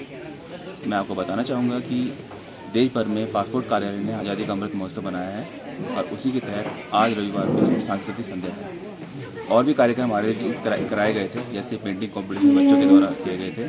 मैं आपको बताना चाहूँगा कि देश भर में पासपोर्ट कार्यालय ने आज़ादी का अमृत महोत्सव बनाया है और उसी के तहत आज रविवार को सांस्कृतिक संध्या है और भी कार्यक्रम आयोजित कराए गए थे, जैसे पेंटिंग कॉम्पिटिशन बच्चों के द्वारा किए गए थे।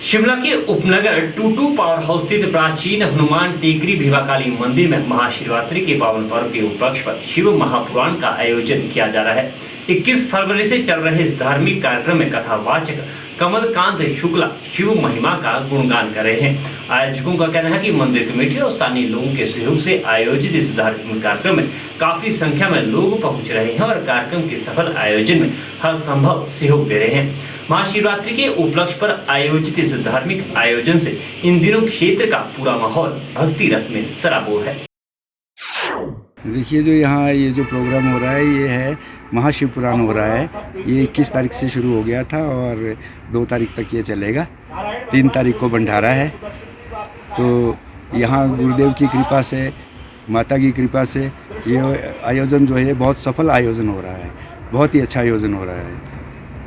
शिमला के उपनगर टूटू पावर हाउस स्थित प्राचीन हनुमान टेकरी भिवाकाली मंदिर में महाशिवरात्रि के पावन पर्व के उपलक्ष्य पर शिव महापुराण का आयोजन किया जा रहा है। 21 फरवरी से चल रहे इस धार्मिक कार्यक्रम में कथावाचक कमलकांत शुक्ला शिव महिमा का गुणगान कर रहे हैं। आयोजकों का कहना है कि मंदिर कमेटी और स्थानीय लोगों के सहयोग से आयोजित इस धार्मिक कार्यक्रम में काफी संख्या में लोग पहुंच रहे हैं और कार्यक्रम के सफल आयोजन में हर संभव सहयोग दे रहे हैं। महाशिवरात्रि के उपलक्ष्य पर आयोजित इस धार्मिक आयोजन से इन दिनों क्षेत्र का पूरा माहौल भक्ति रस में सराबोर है। देखिए, जो यहाँ ये जो प्रोग्राम हो रहा है ये है महाशिव पुराण हो रहा है। ये 21 तारीख से शुरू हो गया था और 2 तारीख तक ये चलेगा। 3 तारीख को भंडारा है। तो यहाँ गुरुदेव की कृपा से, माता की कृपा से ये आयोजन जो है बहुत सफल आयोजन हो रहा है। बहुत ही अच्छा आयोजन हो रहा है।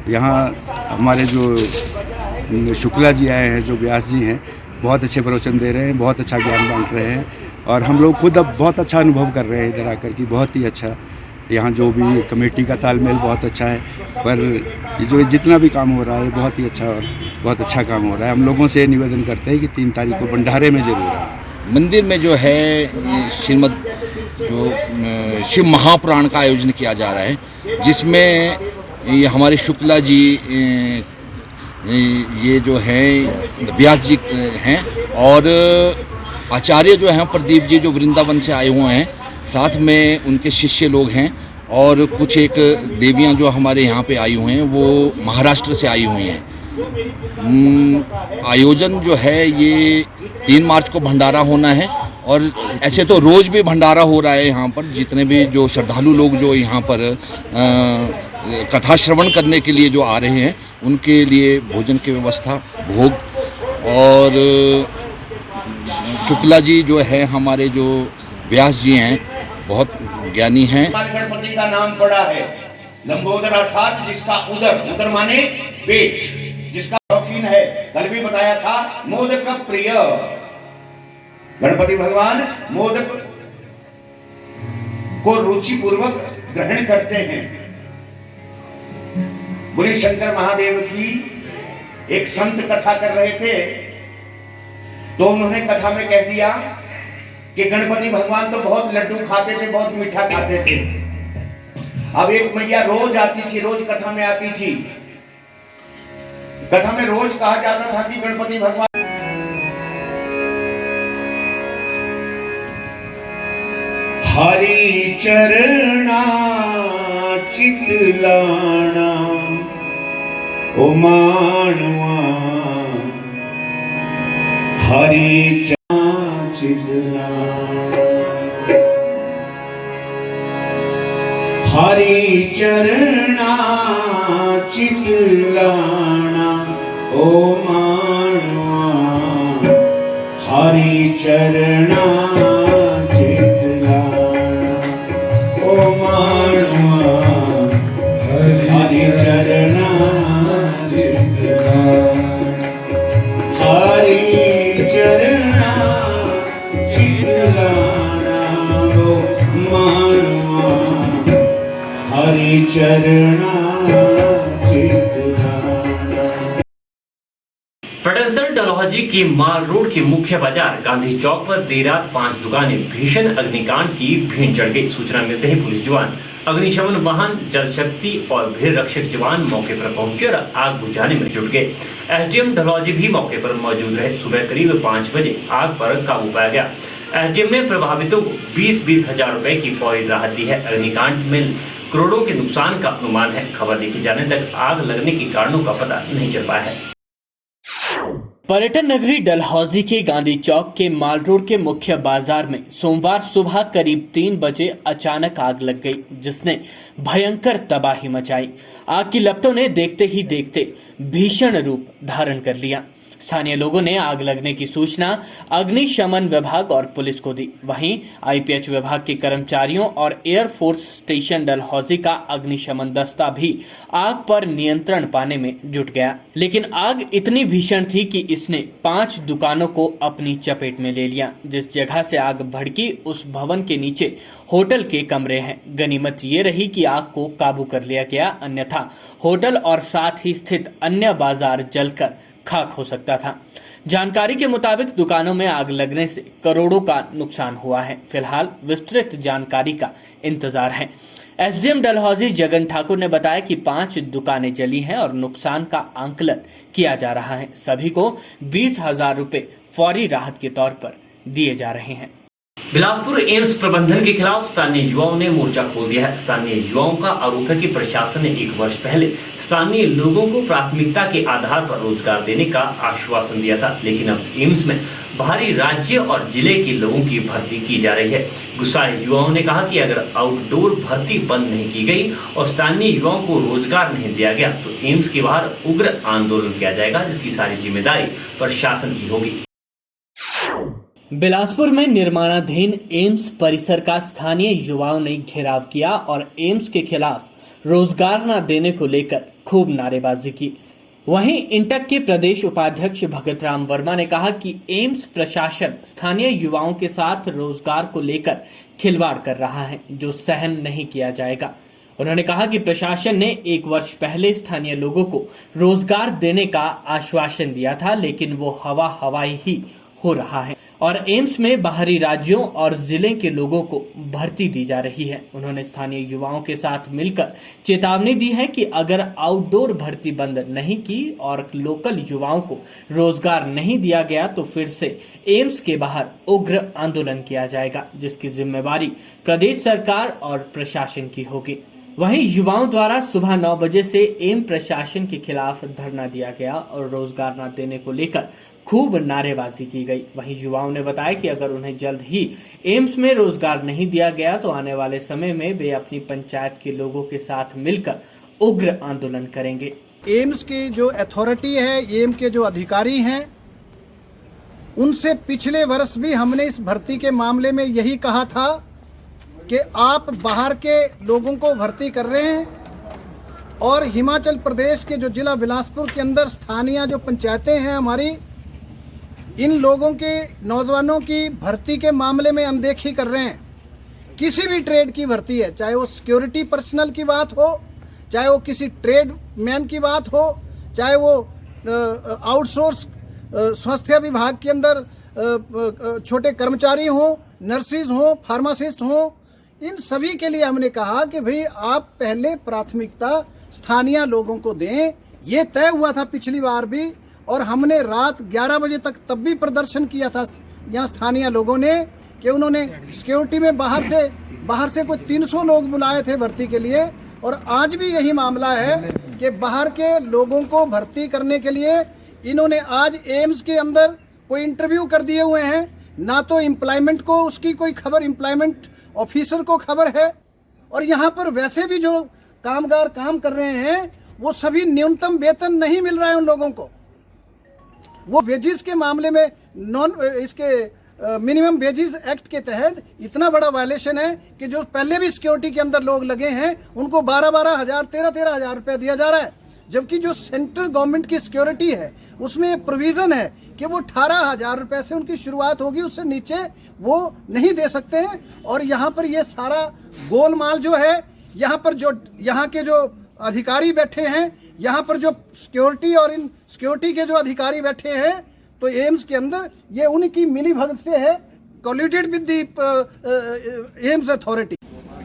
यहाँ हमारे जो शुक्ला जी आए हैं, जो व्यास जी हैं, बहुत अच्छे प्रवचन दे रहे हैं, बहुत अच्छा ज्ञान बांट रहे हैं और हम लोग खुद अब बहुत अच्छा अनुभव कर रहे हैं इधर आकर कि बहुत ही अच्छा, यहाँ जो भी कमेटी का तालमेल बहुत अच्छा है। पर ये जो जितना भी काम हो रहा है बहुत ही अच्छा और बहुत अच्छा काम हो रहा है। हम लोगों से निवेदन करते हैं कि 3 तारीख को भंडारे में जरूर आए। मंदिर में जो है श्रीमद जो शिव महापुराण का आयोजन किया जा रहा है, जिसमें ये हमारे शुक्ला जी ये जो हैं व्यास जी हैं और आचार्य जो हैं प्रदीप जी जो वृंदावन से आए हुए हैं, साथ में उनके शिष्य लोग हैं और कुछ एक देवियां जो हमारे यहाँ पे आई हुई हैं वो महाराष्ट्र से आई हुई हैं। आयोजन जो है ये 3 मार्च को भंडारा होना है और ऐसे तो रोज़ भी भंडारा हो रहा है यहाँ पर। जितने भी जो श्रद्धालु लोग जो यहाँ पर कथा श्रवण करने के लिए जो आ रहे हैं उनके लिए भोजन की व्यवस्था, भोग, और शुक्ला जी जो है हमारे जो व्यास जी हैं बहुत ज्ञानी हैं। गणपति का नाम पड़ा है लंबोदर, अर्थात जिसका उदर, उदर माने पेट, जिसका शौकीन है। कल भी बताया था मोदक का प्रिय गणपति भगवान मोदक को रुचि पूर्वक ग्रहण करते हैं। बोले शंकर महादेव की एक संत कथा कर रहे थे तो उन्होंने कथा में कह दिया कि गणपति भगवान तो बहुत लड्डू खाते थे, बहुत मीठा खाते थे। अब एक मैया रोज आती थी, रोज कथा में आती थी। कथा में रोज कहा जाता था कि गणपति भगवान हरि चरणा चितलाना ओ मानवा हरि हरि चरणा चितलाना ओ मानवा हरि चरणा चितलाना ओ मानवा हरि चरणा चितलाना हरि चरणा चितलाना ओ मानवा हरि चरणा चितलाना। पटनसर डलहौजी के माल रोड के मुख्य बाजार गांधी चौक पर देर रात 5 दुकानें भीषण अग्निकांड की भीड़ चढ़ गई। सूचना मिलते ही पुलिस जवान, अग्निशमन वाहन, जल शक्ति और भीड़ रक्षक जवान मौके पर पहुंचे और आग बुझाने में जुट गए। एसडीएम डलहौजी भी मौके पर मौजूद रहे। सुबह करीब 5 बजे आग पर काबू पाया गया। एसडीएम ने प्रभावितों को 20-20 हजार रुपए की फौरी राहत दी है। अग्निकांड में करोड़ों के नुकसान का अनुमान है। खबर लिखे जाने तक आग लगने के कारणों का पता नहीं चल पाया है। पर्यटन नगरी डलहौजी के गांधी चौक के माल रोड के मुख्य बाजार में सोमवार सुबह करीब 3 बजे अचानक आग लग गई, जिसने भयंकर तबाही मचाई। आग की लपटों ने देखते ही देखते भीषण रूप धारण कर लिया। स्थानीय लोगों ने आग लगने की सूचना अग्निशमन विभाग और पुलिस को दी। वहीं आईपीएच विभाग के कर्मचारियों और एयरफोर्स स्टेशन डलहौजी का अग्निशमन दस्ता भी आग पर नियंत्रण पाने में जुट गया। लेकिन आग इतनी भीषण थी कि इसने 5 दुकानों को अपनी चपेट में ले लिया। जिस जगह से आग भड़की उस भवन के नीचे होटल के कमरे हैं। गनीमत ये रही कि आग को काबू कर लिया गया, अन्यथा होटल और साथ ही स्थित अन्य बाजार जलकर खाक हो सकता था। जानकारी के मुताबिक दुकानों में आग लगने से करोड़ों का नुकसान हुआ है। फिलहाल विस्तृत जानकारी का इंतजार है। एसडीएम डलहौजी जगन ठाकुर ने बताया कि 5 दुकानें जली हैं और नुकसान का आंकलन किया जा रहा है। सभी को 20,000 रुपए फौरी राहत के तौर पर दिए जा रहे हैं। बिलासपुर एम्स प्रबंधन के खिलाफ स्थानीय युवाओं ने मोर्चा खोल दिया है। स्थानीय युवाओं का आरोप है कि प्रशासन ने 1 वर्ष पहले स्थानीय लोगों को प्राथमिकता के आधार पर रोजगार देने का आश्वासन दिया था, लेकिन अब एम्स में बाहरी राज्य और जिले के लोगों की भर्ती की जा रही है। गुस्साए युवाओं ने कहा कि अगर आउटडोर भर्ती बंद नहीं की गई और स्थानीय युवाओं को रोजगार नहीं दिया गया तो एम्स के बाहर उग्र आंदोलन किया जाएगा, जिसकी सारी जिम्मेदारी प्रशासन की होगी। बिलासपुर में निर्माणाधीन एम्स परिसर का स्थानीय युवाओं ने घेराव किया और एम्स के खिलाफ रोजगार न देने को लेकर खूब नारेबाजी की। वहीं इंटक के प्रदेश उपाध्यक्ष भगत राम वर्मा ने कहा कि एम्स प्रशासन स्थानीय युवाओं के साथ रोजगार को लेकर खिलवाड़ कर रहा है, जो सहन नहीं किया जाएगा। उन्होंने कहा कि प्रशासन ने 1 वर्ष पहले स्थानीय लोगों को रोजगार देने का आश्वासन दिया था, लेकिन वो हवाई ही हो रहा है और एम्स में बाहरी राज्यों और जिले के लोगों को भर्ती दी जा रही है। उन्होंने स्थानीय युवाओं के साथ मिलकर चेतावनी दी है कि अगर आउटडोर भर्ती बंद नहीं की और लोकल युवाओं को रोजगार नहीं दिया गया तो फिर से एम्स के बाहर उग्र आंदोलन किया जाएगा, जिसकी जिम्मेवारी प्रदेश सरकार और प्रशासन की होगी। वहीं युवाओं द्वारा सुबह 9 बजे से एम्स प्रशासन के खिलाफ धरना दिया गया और रोजगार न देने को लेकर खूब नारेबाजी की गई। वहीं युवाओं ने बताया कि अगर उन्हें जल्द ही एम्स में रोजगार नहीं दिया गया तो आने वाले समय में वे अपनी पंचायत के लोगों के साथ मिलकर उग्र आंदोलन करेंगे। एम्स की जो अथॉरिटी है, एम्स के जो अधिकारी हैं, उनसे पिछले वर्ष भी हमने इस भर्ती के मामले में यही कहा था कि आप बाहर के लोगों को भर्ती कर रहे हैं और हिमाचल प्रदेश के जो जिला बिलासपुर के अंदर स्थानीय जो पंचायतें हैं हमारी, इन लोगों के नौजवानों की भर्ती के मामले में अनदेखी कर रहे हैं। किसी भी ट्रेड की भर्ती है, चाहे वो सिक्योरिटी पर्सनल की बात हो, चाहे वो किसी ट्रेड मैन की बात हो, चाहे वो आउटसोर्स स्वास्थ्य विभाग के अंदर छोटे कर्मचारी हों, नर्सिस हों, फार्मासिस्ट हों, इन सभी के लिए हमने कहा कि भाई आप पहले प्राथमिकता स्थानीय लोगों को दें। ये तय हुआ था पिछली बार भी और हमने रात 11 बजे तक तब भी प्रदर्शन किया था यहाँ स्थानीय लोगों ने कि उन्होंने सिक्योरिटी में बाहर से कोई 300 लोग बुलाए थे भर्ती के लिए और आज भी यही मामला है कि बाहर के लोगों को भर्ती करने के लिए इन्होंने आज एम्स के अंदर कोई इंटरव्यू कर दिए हुए हैं। ना तो एम्प्लॉयमेंट को उसकी कोई खबर, एम्प्लॉयमेंट ऑफिसर को खबर है और यहाँ पर वैसे भी जो कामगार काम कर रहे हैं वो सभी न्यूनतम वेतन नहीं मिल रहा है उन लोगों को। वो वेजिस के मामले में मिनिमम वेजिस एक्ट के तहत इतना बड़ा वायलेशन है कि जो पहले भी सिक्योरिटी के अंदर लोग लगे हैं उनको 12-12 हज़ार 13-13 हज़ार रुपया दिया जा रहा है, जबकि जो सेंट्रल गवर्नमेंट की सिक्योरिटी है उसमें प्रोविजन है कि वो 18,000 रुपए से उनकी शुरुआत होगी, उससे नीचे वो नहीं दे सकते हैं। और यहाँ पर ये सारा गोलमाल जो है, यहाँ पर जो यहाँ के जो अधिकारी बैठे हैं, यहाँ पर जो सिक्योरिटी और इन सिक्योरिटी के जो अधिकारी बैठे हैं, तो एम्स के अंदर ये उनकी मिली भगत से है, कोलिडेड विद द एम्स अथॉरिटी।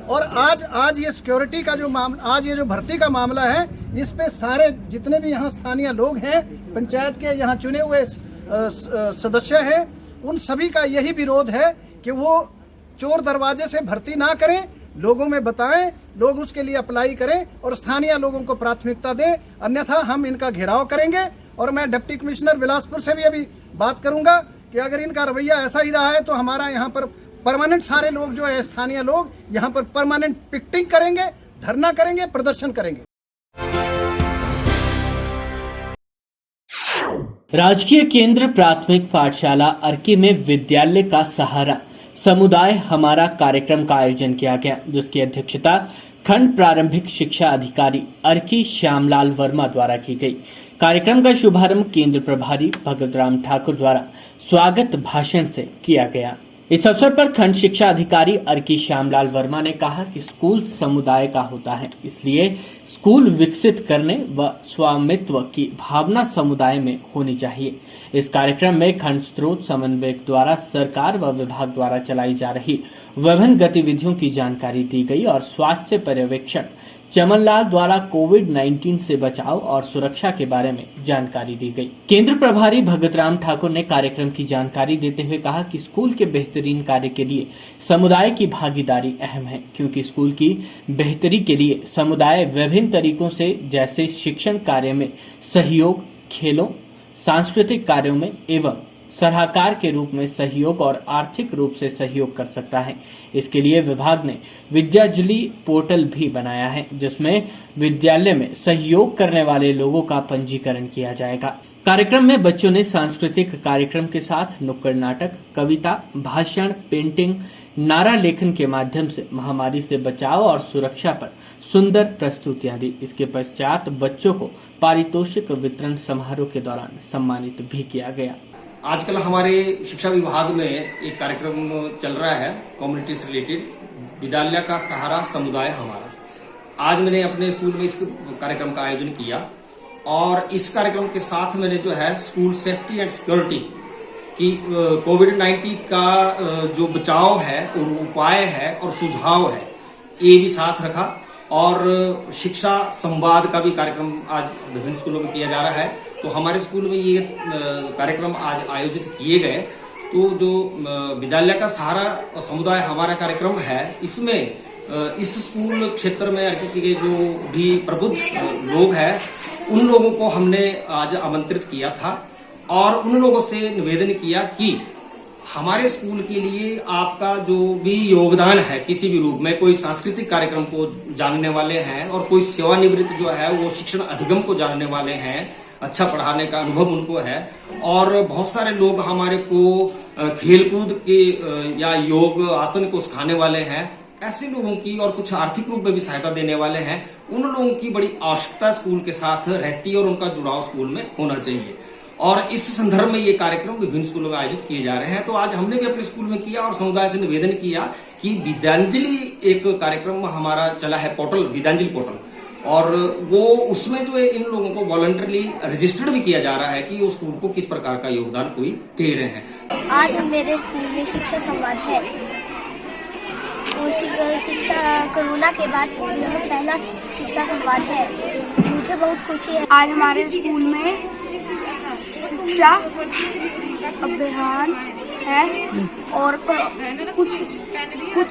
और आज ये सिक्योरिटी का जो मामला, आज ये जो भर्ती का मामला है, इस पे सारे जितने भी यहाँ स्थानीय लोग हैं, पंचायत के यहाँ चुने हुए सदस्य हैं, उन सभी का यही विरोध है कि वो चोर दरवाजे से भर्ती ना करें, लोगों में बताएं, लोग उसके लिए अप्लाई करें और स्थानीय लोगों को प्राथमिकता दें, अन्यथा हम इनका घेराव करेंगे। और मैं डिप्टी कमिश्नर बिलासपुर से भी अभी बात करूंगा कि अगर इनका रवैया ऐसा ही रहा है तो हमारा यहाँ पर परमानेंट सारे लोग जो है स्थानीय लोग यहाँ पर परमानेंट पिकेटिंग करेंगे, धरना करेंगे, प्रदर्शन करेंगे। राजकीय केंद्र प्राथमिक पाठशाला अर्की में विद्यालय का सहारा समुदाय हमारा कार्यक्रम का आयोजन किया गया, जिसकी अध्यक्षता खंड प्रारंभिक शिक्षा अधिकारी अर्की श्यामलाल वर्मा द्वारा की गई। कार्यक्रम का शुभारंभ केंद्र प्रभारी भगत राम ठाकुर द्वारा स्वागत भाषण से किया गया। इस अवसर पर खंड शिक्षा अधिकारी अर्की श्यामलाल वर्मा ने कहा कि स्कूल समुदाय का होता है, इसलिए स्कूल विकसित करने व स्वामित्व की भावना समुदाय में होनी चाहिए। इस कार्यक्रम में खंड स्रोत समन्वयक द्वारा सरकार व विभाग द्वारा चलाई जा रही विभिन्न गतिविधियों की जानकारी दी गई और स्वास्थ्य पर्यवेक्षक चमनलाल द्वारा कोविड-19 से बचाव और सुरक्षा के बारे में जानकारी दी गई। केंद्र प्रभारी भगत राम ठाकुर ने कार्यक्रम की जानकारी देते हुए कहा कि स्कूल के बेहतरीन कार्य के लिए समुदाय की भागीदारी अहम है, क्योंकि स्कूल की बेहतरी के लिए समुदाय विभिन्न तरीकों से, जैसे शिक्षण कार्य में सहयोग, खेलों, सांस्कृतिक कार्यों में एवं सलाहकार के रूप में सहयोग और आर्थिक रूप से सहयोग कर सकता है। इसके लिए विभाग ने विद्याजुली पोर्टल भी बनाया है, जिसमें विद्यालय में सहयोग करने वाले लोगों का पंजीकरण किया जाएगा। कार्यक्रम में बच्चों ने सांस्कृतिक कार्यक्रम के साथ नुक्कड़ नाटक, कविता, भाषण, पेंटिंग, नारा लेखन के माध्यम से महामारी से बचाव और सुरक्षा पर सुंदर प्रस्तुतियां दी। इसके पश्चात बच्चों को पारितोषिक वितरण समारोह के दौरान सम्मानित भी किया गया। आजकल हमारे शिक्षा विभाग में एक कार्यक्रम चल रहा है कम्युनिटी से रिलेटेड, विद्यालय का सहारा समुदाय हमारा। आज मैंने अपने स्कूल में इस कार्यक्रम का आयोजन किया और इस कार्यक्रम के साथ मैंने जो है स्कूल सेफ्टी एंड सिक्योरिटी की कोविड-19 का जो बचाव है और उपाय है और सुझाव है ये भी साथ रखा और शिक्षा संवाद का भी कार्यक्रम आज विभिन्न स्कूलों में किया जा रहा है। तो हमारे स्कूल में ये कार्यक्रम आज आयोजित किए गए। तो जो विद्यालय का सहारा समुदाय हमारा कार्यक्रम है, इसमें इस स्कूल क्षेत्र में के जो भी प्रबुद्ध लोग हैं उन लोगों को हमने आज आमंत्रित किया था और उन लोगों से निवेदन किया कि हमारे स्कूल के लिए आपका जो भी योगदान है किसी भी रूप में, कोई सांस्कृतिक कार्यक्रम को जानने वाले हैं और कोई सेवानिवृत्त जो है वो शिक्षण अधिगम को जानने वाले हैं, अच्छा पढ़ाने का अनुभव उनको है और बहुत सारे लोग हमारे को खेलकूद के या योग आसन को सिखाने वाले हैं, ऐसे लोगों की और कुछ आर्थिक रूप में भी सहायता देने वाले हैं, उन लोगों की बड़ी आवश्यकता स्कूल के साथ रहती है और उनका जुड़ाव स्कूल में होना चाहिए। और इस संदर्भ में ये कार्यक्रम विभिन्न स्कूलों में आयोजित किए जा रहे हैं। तो आज हमने भी अपने स्कूल में किया और समुदाय से निवेदन किया कि विद्यांजलि एक कार्यक्रम हमारा चला है पोर्टल, विद्यांजलि पोर्टल, और वो उसमें जो है इन लोगों को वॉलंटरली रजिस्टर्ड भी किया जा रहा है कि वो स्कूल को किस प्रकार का योगदान कोई दे रहे हैं। आज मेरे स्कूल में शिक्षा संवाद है। शिक्षा कोरोना के बाद यह पहला शिक्षा संवाद है। मुझे बहुत खुशी है। आज हमारे स्कूल में शिक्षा अभियान है और कुछ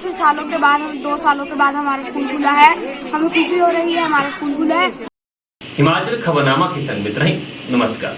सालों के बाद, 2 सालों के बाद हमारा स्कूल खुला है। हमें खुशी हो रही है, हमारा स्कूल खुला है। हिमाचल खबरनामा के संग इतना ही। नमस्कार।